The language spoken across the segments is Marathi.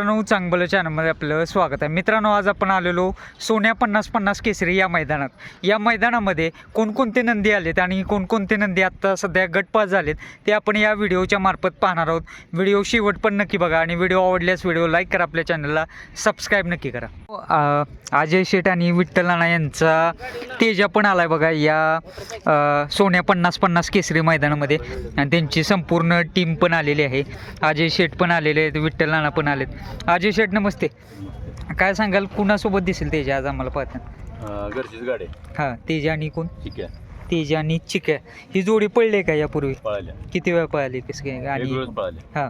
मित्रांनो चांगलं चॅनलमध्ये आपलं स्वागत आहे. मित्रांनो आज आपण आलेलो सोन्या 50-50 केसरी या मैदानामध्ये कोणकोणते नंदी आलेत आणि कोणकोणते नंदी आत्ता सध्या गटपास झालेत ते आपण या व्हिडिओच्या मार्फत पाहणार आहोत. व्हिडिओ शेवट पण नक्की बघा आणि व्हिडिओ आवडल्यास व्हिडिओ लाईक करा, आपल्या चॅनलला सबस्क्राईब नक्की करा. अजय शेठ आणि विठ्ठल नाना यांचा तेजा पण आलाय बघा या सोन्या 50-50 केसरी मैदानामध्ये आणि त्यांची संपूर्ण टीम पण आलेली आहे. अजय शेठ पण आलेले आहेत, विठ्ठल नाना पण आलेत. अजय शेठ नमस्ते, काय सांगाल कुणासोबत दिसेल तेजा आज आम्हाला पाहताना? घरचीच गाडी. हां, तेजा आणि कोण? ठीक आहे. तेजा आणि चिक्या ही जोडी पडली का यापूर्वी? पळाल्या. किती वेळा पळाली कसं काय? आणि पळाले. हां,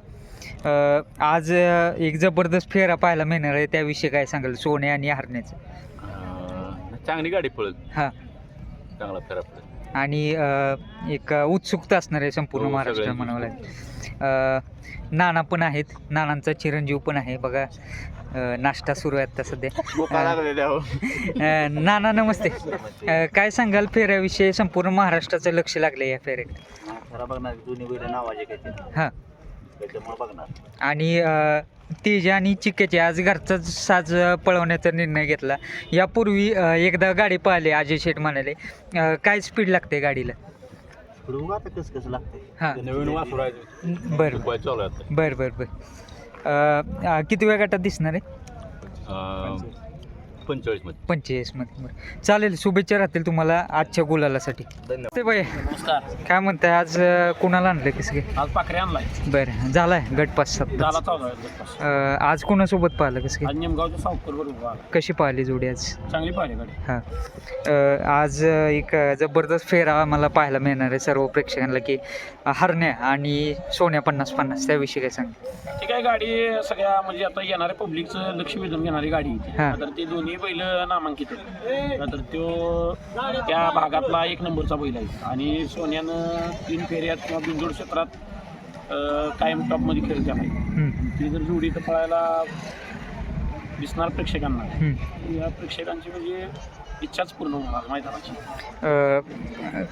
आज एक जबरदस्त फेरा पाहायला मिळणार आहे, त्याविषयी काय सांगाल सोन्या आणि हरण्याचं? चांगली गाडी पळत. हां, चांगला फेरा पळत. आणि एक उत्सुकता असणार आहे संपूर्ण हो, महाराष्ट्र सगळ्यांची. म्हणावं लागेल. नाना पण आहेत, नानांचा चिरंजीव पण आहे बघा. नाश्ता सुरू आहे आता सध्या. नाना नमस्ते, काय सांगाल फेऱ्याविषयी? संपूर्ण महाराष्ट्राचं लक्ष लागलं या फेऱ्याकडे. बघणार दोन्ही बैल नावाचे काय हां, त्याच्यामुळे बघणार. आणि तेजा आणि चिक्याचे आज घरचा साज पळवण्याचा निर्णय घेतला. यापूर्वी एकदा गाडी पाहिली, अजय शेठ म्हणाले काय स्पीड लागते गाडीला? कसं लागतंय. हां, नवीन वासरू आहे. बरं चालू आहे आता. बरं बरं बरं. किती वेळ गटात दिसणार आहे? 45 मध्ये. 45 मध्ये. बरं चालेल, शुभेच्छा राहतील तुम्हाला आजच्या गुलालासाठी. धन्यवाद. ते बाई नमस्कार. काय म्हणताय आज कुणाला आणलं कसं काय? आज पाखरे आणलाय. बरं झालाय गटपास झाला सत्ता. चालू आहे गटपास. आज कोणासोबत पाहिलं कसं काय? आज निमगावच्या सावकर बरोबर आला. कशी पाहिली जोडी आज? चांगली पाहिली गाडी. हां, आज एक जबरदस्त फेरा आम्हाला पाहायला मिळणार आहे सर्व प्रेक्षकांना की हरण्या आणि सोन्या 50-50 त्याविषयी काय सांग? ठीक आहे, गाडी सगळ्या म्हणजे आता येणाऱ्या पब्लिकचं लक्ष वेधून घेणारी गाडी आहे ती. हां. तर ते दोन्ही बैल नामांकित आहेत. तर तो त्या भागातला एक नंबरचा बैल आहे आणि सोन्यानं 3 फेऱ्यात किंवा बिनजोड क्षेत्रात कायम टॉपमध्ये खेळ केला आहे. ती जर जोडी तर पळायला दिसणार प्रेक्षकांना, या प्रेक्षकांची म्हणजे इच्छाच पूर्ण होणार मैदानाची.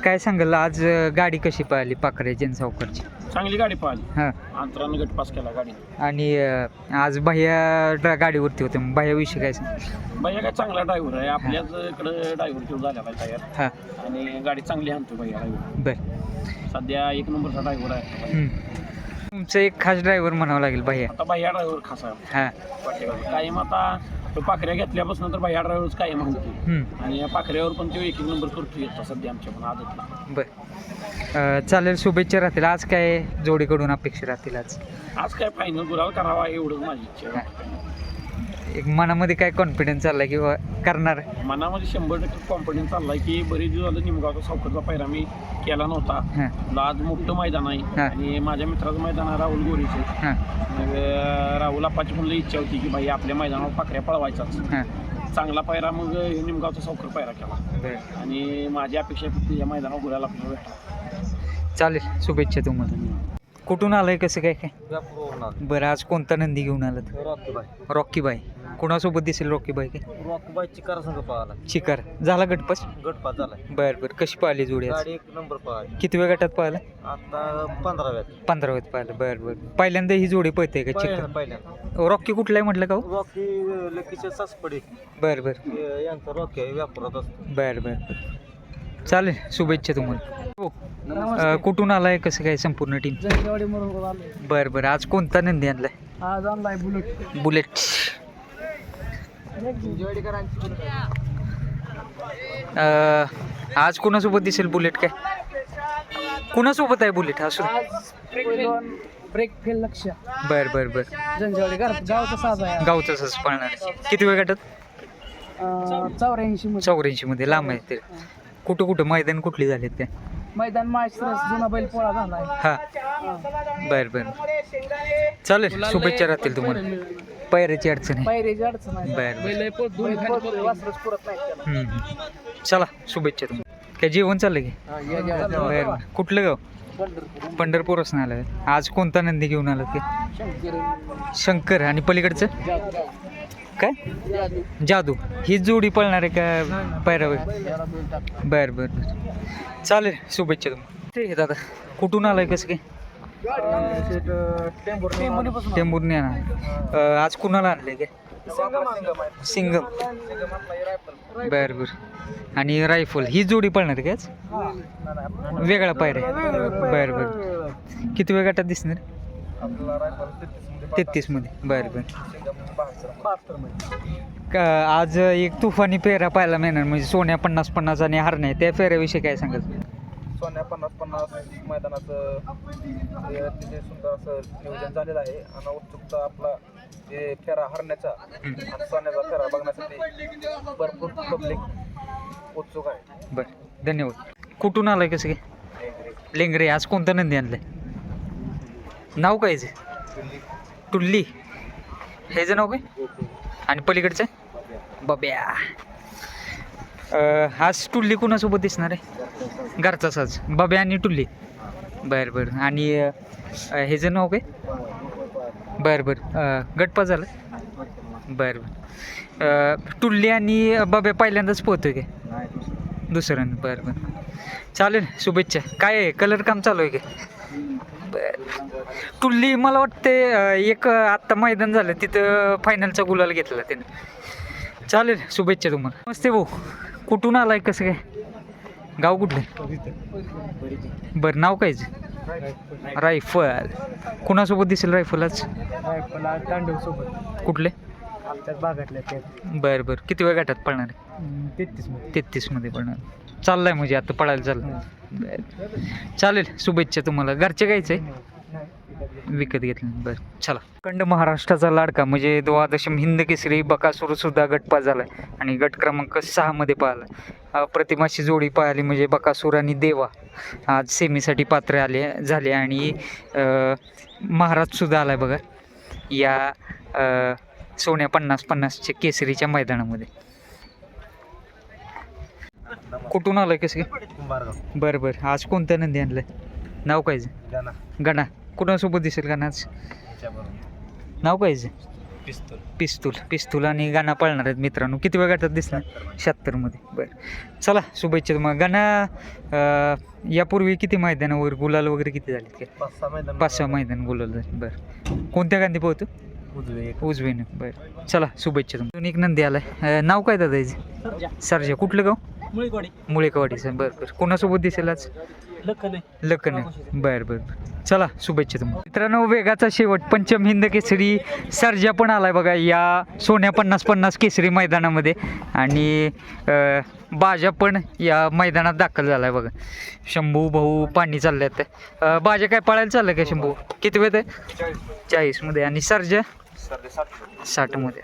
काय सांगाल आज गाडी कशी पाहिली पाखरे सावकारची? चांगली गाडी पाहिली. हां, अंतरानं गट पास केला गाडी. आणि आज भैया गाडीवरती होते, मग भैयाविषयी काय सांग? भैया काय चांगला ड्रायव्हर आहे, आपल्याच इकडं ड्रायव्हर घेऊन झालेला आहे तयार. हां, आणि गाडी चांगली आणतो भैया ड्रायव्हर. बरं. सध्या 1 नंबरचा ड्रायव्हर आहे. तुमचं एक खास ड्रायव्हर म्हणावं लागेल भैया. आता भैया ड्रायव्हर खास आहे हां, पाठीवर. कायम आता तो पाखऱ्या घेतल्यापासून तर भैया ड्रायव्हरच कायम आणतो आणि या पाखऱ्यावर पण तो 1 नंबर करतो येतो सध्या आमच्या पण आदतला. बरं चालेल, शुभेच्छा राहतील. आज काय जोडीकडून अपेक्षा राहतील? आज काय फायनल गुलाल करावा एवढंच माझी इच्छा आहे. एक मनामध्ये काय कॉन्फिडन्स चाललाय की करणार? मनामध्ये 100% कॉन्फिडन्स चाललाय की बरेच दिवस झालं निमगावचा सावकारचा पायरा मी केला नव्हता. हां, तुला आज मोठं मैदान आहे हां. आणि माझ्या मित्राचं मैदान आहे राहुल गोरेचं. हां, मग राहुल आप्पाची म्हणलं इच्छा होती की भाई आपल्या मैदानावर पाखऱ्या पळवायचाच. हां, चांगला पायरा मग निमगावचा सावकर पायरा केला बरं आणि माझी अपेक्षा फक्त या मैदानावर गुलाल आपल्याला भेटला. चालेल, शुभेच्छा तुम्हाला. कुठून आलंय कसं काय काय? बरं आज कोणता नंदी घेऊन आलात? रॉकीबाई. कोणासोबत दिसेल रॉकीबाई? काय रॉकीबाई चिकार संघ पळाला. चिकार झाला गटपास? गटपास झालाय. बरं बरं, कशी पाहिली जोडी आज? गाडी 1 नंबर पळाली. किती वेळ गटात पाहिला? आता 15व्यात. 15वेत पाहिलं. बरं बरं, पहिल्यांदा ही जोडी पळते का चिकार? पहिल्यांदा रॉकी कुठलाय म्हटलं का हो? रॉकी लकीच्या सासपडी बरं बरं यांचा रॉकी आहे, व्यापारात असतो. बरं बरं चालेल, शुभेच्छा तुम्हाला. हो, कुठून आलाय कसं काय संपूर्ण टीम? बरं बरं, आज कोणता नंदी आणलाय? आज आणलाय बुलेट. बुलेट. आज कोणासोबत दिसेल बुलेट? काय कुणासोबत आहे बुलेट? असू ब्रेक फेल लक्ष. बरं बरं बरं, जंजवाडी गावचा साज आहे. गावचं असंच पळणार आहे. किती वेळ गटात? 84 मध्ये. लांब आहे ते. कुठं कुठं मैदान कुठली झालीत काय? मैदान माळशिरस जुना बैल पोळा झालाय. हां, बरं बरं चालेल, शुभेच्छा राहतील तुम्हाला. पायऱ्याची अडचण आहे. पायरीची अडचण आहे. बरं वासरच पुरत नाही त्याला. चला, शुभेच्छा तुम्हाला. काय जेवण चाललं की? बरं, कुठलं गाव? पंढरपूर असं आलं. आज कोणता नंदी घेऊन आलात की? शंकर. आणि पलीकडचं काय? जादू. ही जोडी पळणार आहे का पायरावर? बरं बरं बरं चालेल, शुभेच्छा तुम्हाला. ते दादा कुठून आलाय कसं काय? टेंभुर्णी ना आज कुणाला आणले काय सिंगम बर बर आणि रायफल ही जोडी पळणार काय आज? वेगळा पायऱ्या बर बर किती वेळ गटात दिसणार 33 मध्ये बर बर आज एक तुफानी फेरा पाहायला मिळणार म्हणजे सोन्या 50-50 आणि हरण्या त्या फेऱ्याविषयी काय सांगाल? सोन्या 50-50 मैदानाचं अतिशय सुंदर असं नियोजन झालेलं आहे आणि उत्सुकता आपला जे फेरा हरण्याचा आणि सोन्याचा फेरा बघण्यासाठी भरपूर पब्लिक उत्सुक आहे. बरं धन्यवाद. कुठून आलाय कसं काय? लेंगरे. आज कोणतं नंदी आणलंय? नाव काय टुल्ली ह्याचं नाव काय आणि पलीकडचं बब्या. आज टुल्ली कुणासोबत दिसणार आहे? घरचा साज बब्या आणि टुल्ली बरं बरं आणि ह्याचं नाव काय? बरं बरं गटपा झालं बरं बरं टुल्ली आणि बब्या पहिल्यांदाच पोहतोय काय दुसऱ्यानं? बरं बरं चालेल शुभेच्छा. काय आहे कलर काम चालू आहे काय? बरं टुल्ली मला वाटते एक आत्ता मैदान झालं तिथं फायनलचा गुलाल घेतला त्यानं. चालेल शुभेच्छा तुम्हाला. नमस्ते भाऊ कुठून आलाय कसं काय गाव कुठलं? बरं नाव कायच? रायफल. कुणासोबत दिसेल रायफल आज? तांडवसोबत कुठले? आमच्याच भागातल्या ते बरं बरं किती वेळ गटात पळणार आहे? 33 मध्ये पळणार. चाललाय म्हणजे आता पळायला चाललं. बरं चालेल शुभेच्छा तुम्हाला. घरचे गायचं आहे विकत घेतलं. बरं चला. खंड महाराष्ट्राचा लाडका म्हणजे द्वादशम हिंद केसरी बकासूर सुद्धा गटपा झालाय आणि गट क्रमांक 6 मध्ये पाहिला. प्रतिमाशी जोडी पाहिली म्हणजे बकासूर आणि देवा आज सेमीसाठी पात्र झाले आणि महाराज सुद्धा आलाय बघा या सोन्या 50-50 केसरीच्या मैदानामध्ये. कुठून आलाय कसं काय? बरं बरं आज कोणतं नंदी आणलंय? नाव काय? गणा. कुणासोबत दिसेल गणा आज? नाव काय? पिस्तूल आणि गाणं पळणार आहेत मित्रांनो. किती वेळ गटात दिसणार? 76 मध्ये. बरं चला शुभेच्छा तुम्हाला. गाणं यापूर्वी किती मैदानावर गुलाल वगैरे किती झाले काय? 5-6 मैदान गुलाल झाले. बरं कोणत्या गांधी पोहतो? उजवीनं. बरं चला शुभेच्छा तुम्हाला. एक नंदी आलाय. नाव काय दादा याचं? सरजा. कुठलं गाव? मुळेकवाडीचं. बरं बरं कोणासोबत दिसेल आज? लखन आहे. बरं बरं चला शुभेच्छा तुम्हाला. मित्रांनो वेगाचा शेवट पंचम हिंद केसरी सर्जा पण आलाय बघा या सोन्या 50-50 केसरी मैदानामध्ये आणि बाजा पण या मैदानात दाखल झालाय बघा. शंभू भाऊ पाणी चालल्यात. बाजा काय पळायला चाललं का शंभू? किती वेळ आहे? 40 मध्ये आणि सर्जा 60 मध्ये.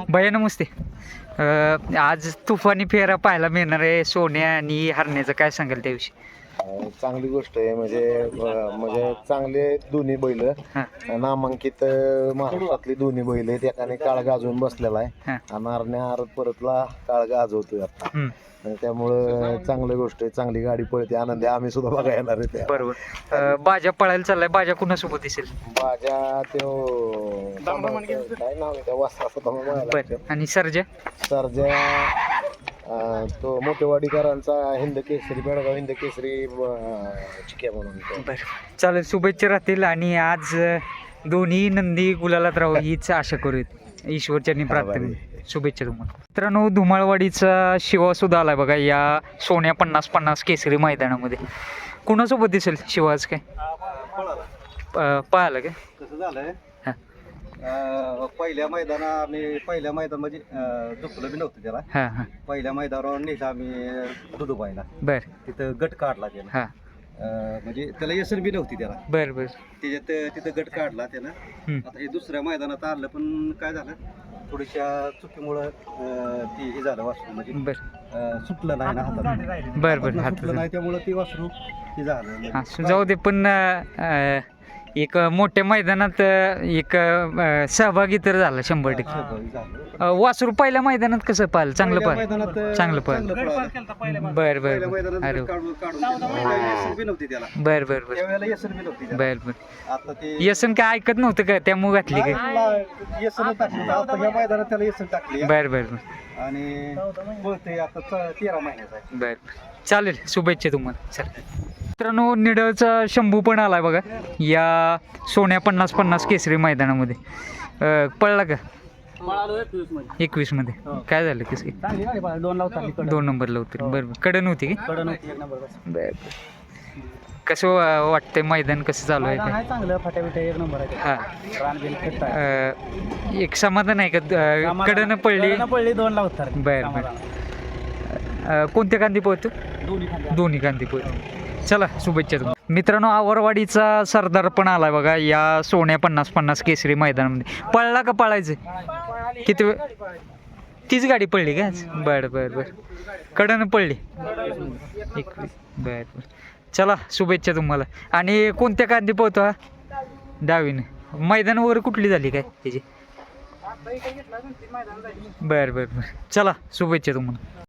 भैया नमस्ते. आज तुफानी फेरा पाहायला मिळणार आहे सोन्या आणि हरण्याचं काय सांगाल त्याविषयी? चांगली गोष्ट आहे म्हणजे चांगले दोन्ही बैल नामांकित महाराष्ट्रातली दोन्ही बैल आहेत. एकाने काळ गाजवून बसलेला आहे आणि हरण्या परतला काळ गाजवतोय आता. त्यामुळं चांगली गोष्ट आहे. चांगली गाडी पळते आनंदी. आम्ही सुद्धा बघा येणार आहे. बरोबर. बाजा पळायला चाललाय. बाजा कुणासोबत दिसेल? बाजा तो काय नाव आहे त्या वासराचं? आणि सर्जा? तो मोठेवाडीकरांचा हिंद केसरी बेळगाव हिंद केसरी चिक्या म्हणून. बरं चालेल शुभेच्छा राहतील आणि आज दोन्ही नंदी गुलालात राहू हीच आशा करूयात ईश्वरच्यांनी प्रार्थना. शुभेच्छा तुम्हाला. मित्रांनो धुमाळवाडीचा शिवा सुद्धा आलाय बघा या सोन्या 50-50 केसरी मैदानामध्ये. कुणासोबत दिसेल शिवा आज? काय पाहायला काय कसं झालंय पहिल्या मैदान म्हणजे दुखलं बी नव्हतं त्याला. हां हां पहिल्या मैदानावर नेलं आम्ही दुधुबाईला. बरं तिथं गट काढला त्यानं. हां म्हणजे त्याला यशन बी नव्हती त्याला. बरं बरं त्याच्यात तिथं गट काढला त्यानं. आता हे दुसऱ्या मैदानात आलं पण काय झालं थोड्याशा चुकीमुळं ती हे झालं वासरू म्हणजे बरं सुटलं नाही ना हातात. बरं बरं सुटलं नाही त्यामुळं ते वासरू हे झालं. हां जाऊ दे पण एक मोठ्या मैदानात एक सहभागी तर झाला 100%. झालं वासरू पहिल्या मैदानात कसं पाहिलं चांगलं पहिल्या पाहिलं मैदानात चांगलं पाहिलं चांगलं पळालं. बर बर पहिल्या बर. मैदानात अरे काढून काढून बी नव्हती त्याला बर बर बर त्यावेळेला येसन बी नव्हती त्याला. बर बर. आता ते यसन काय ऐकत नव्हतं का त्यामुळे घातली काय येसन टाकली आता ह्या मैदानात त्याला येसन टाकली बर बर बर आणि बोलते आता 13 महिन्याचा आहे. बर चालेल शुभेच्छा तुम्हाला चल मित्रांनो निडळचा शंभू पण आलाय बघा या सोन्या 50-50 केसरी मैदानामध्ये पळला का 21 मध्ये काय झालं कसं 2 नंबरला होते बरं बरं कडन होती की बरं बरं कसं वाटतंय मैदान कसं चालू आहे काय चांगलं फाट्या एक नंबर आहे. हां एक समाधान आहे का कडनं पडली पडली 2 ला उत्तर. बरं बरं कोणत्या कांदी पोहतो दोन्ही कांदी पोहतो चला शुभेच्छा तुम्हाला मित्रांनो आवरवाडीचा सरदार पण आलाय बघा या सोन्या 50-50 केसरी मैदानामध्ये पळला का पळायचं किती वेळ तीच गाडी पडली का बरं बरं बरं कडनं पडली 21 बरं बरं चला शुभेच्छा तुम्हाला आणि कोणत्या कांदी पोहतो हा डावीनं मैदान वगैरे कुठली झाली काय त्याची बरं बरं बरं चला शुभेच्छा तुम्हाला